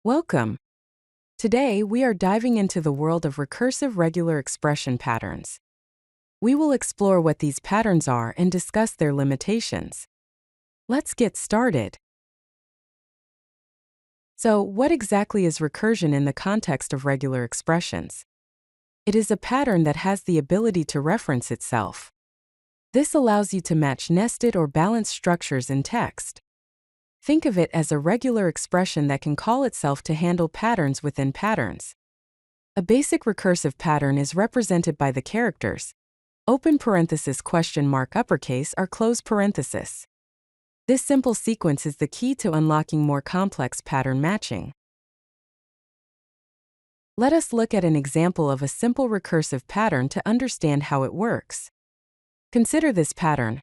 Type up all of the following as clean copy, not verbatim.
Welcome. Today, we are diving into the world of recursive regular expression patterns. We will explore what these patterns are and discuss their limitations. Let's get started. So, what exactly is recursion in the context of regular expressions? It is a pattern that has the ability to reference itself. This allows you to match nested or balanced structures in text. Think of it as a regular expression that can call itself to handle patterns within patterns. A basic recursive pattern is represented by the characters open parenthesis question mark uppercase or close parenthesis. This simple sequence is the key to unlocking more complex pattern matching. Let us look at an example of a simple recursive pattern to understand how it works. Consider this pattern.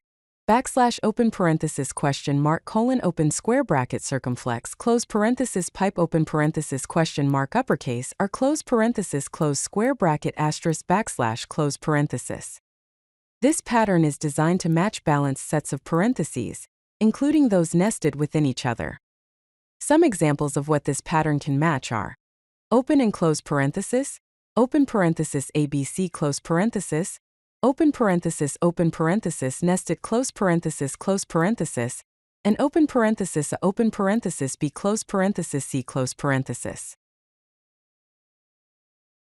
Open parenthesis question mark colon open square bracket circumflex close parenthesis pipe open parenthesis question mark uppercase or close parenthesis close square bracket asterisk close parenthesis. This pattern is designed to match balanced sets of parentheses, including those nested within each other. Some examples of what this pattern can match are open and close parenthesis ABC close parenthesis, open parenthesis nested close parenthesis and open parenthesis B close parenthesis C close parenthesis.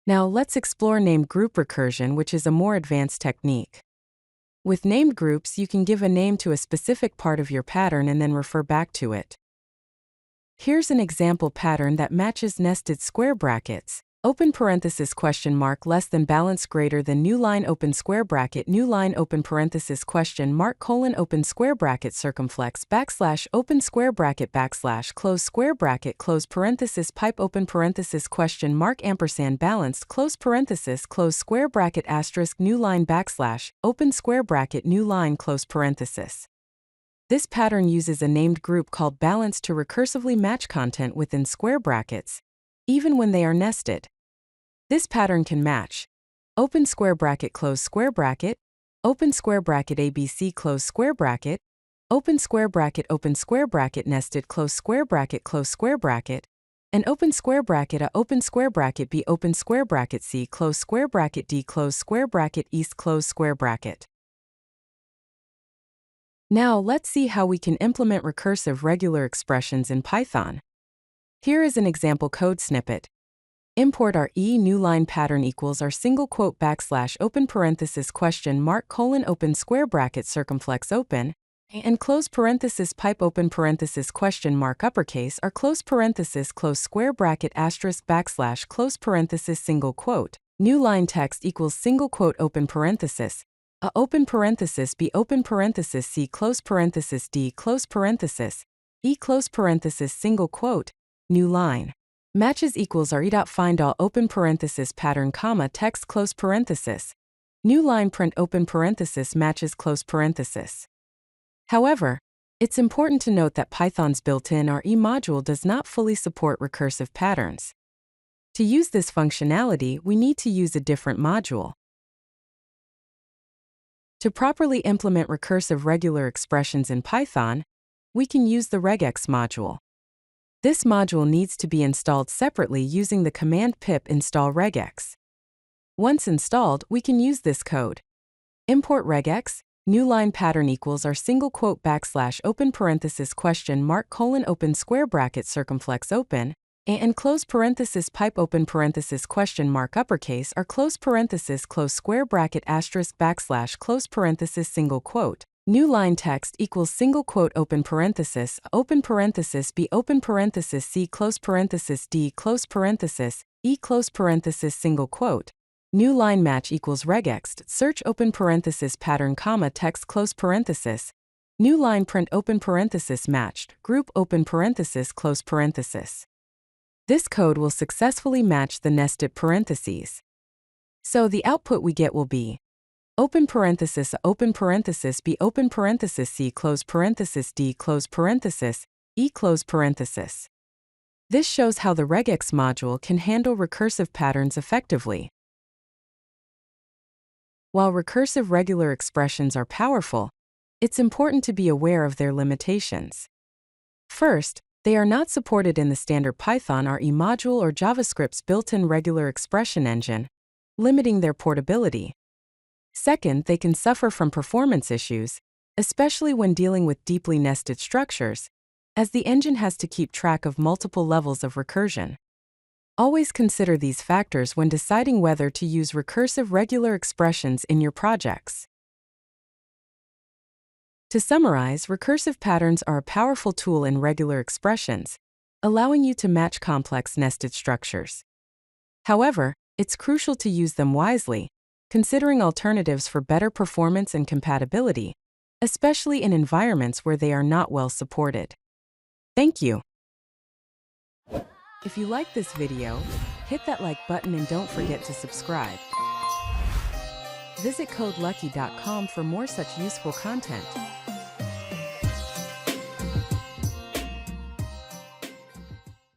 Now let's explore named group recursion, which is a more advanced technique. With named groups, you can give a name to a specific part of your pattern and then refer back to it. Here's an example pattern that matches nested square brackets. Open parenthesis question mark less than balance greater than new line open square bracket new line open parenthesis question mark colon open square bracket circumflex open square bracket close square bracket close parenthesis pipe open parenthesis question mark ampersand balanced close parenthesis close square bracket asterisk new line open square bracket new line close parenthesis. This pattern uses a named group called balance to recursively match content within square brackets, even when they are nested. This pattern can match open square bracket close square bracket ABC close square bracket open square bracket nested close square bracket and open square bracket B open square bracket C close square bracket D close square bracket east close square bracket. Now let's see how we can implement recursive regular expressions in Python. Here is an example code snippet. Import our new line pattern equals our single quote open parenthesis question mark colon open square bracket circumflex open and close parenthesis pipe open parenthesis question mark uppercase or close parenthesis close square bracket asterisk close parenthesis single quote new line text equals single quote open parenthesis a open parenthesis B open parenthesis C close parenthesis D close parenthesis E close parenthesis single quote new line. Matches equals our find all open parenthesis pattern comma text close parenthesis. New line print open parenthesis matches close parenthesis. However, it's important to note that Python's built-in RE module does not fully support recursive patterns. To use this functionality, we need to use a different module. To properly implement recursive regular expressions in Python, we can use the regex module. This module needs to be installed separately using the command pip install regex. Once installed, we can use this code. Import regex, new line pattern equals our single quote open parenthesis question mark colon open square bracket circumflex open and close parenthesis pipe open parenthesis question mark uppercase or close parenthesis close square bracket asterisk close parenthesis single quote. New line text equals single quote open parenthesis B open parenthesis C close parenthesis D close parenthesis E close parenthesis single quote. New line match equals regex search open parenthesis pattern comma text close parenthesis. New line print open parenthesis matched group open parenthesis close parenthesis. This code will successfully match the nested parentheses. So the output we get will be open parenthesis B open parenthesis C close parenthesis D close parenthesis E close parenthesis. This shows how the regex module can handle recursive patterns effectively. While recursive regular expressions are powerful, it's important to be aware of their limitations. First, They are not supported in the standard Python RE module or JavaScript's built-in regular expression engine, limiting their portability. Second, they can suffer from performance issues, especially when dealing with deeply nested structures, as the engine has to keep track of multiple levels of recursion. Always consider these factors when deciding whether to use recursive regular expressions in your projects. To summarize, recursive patterns are a powerful tool in regular expressions, allowing you to match complex nested structures. However, it's crucial to use them wisely, considering alternatives for better performance and compatibility, especially in environments where they are not well supported. Thank you. If you like this video, hit that like button and don't forget to subscribe. Visit CodeLucky.com for more such useful content.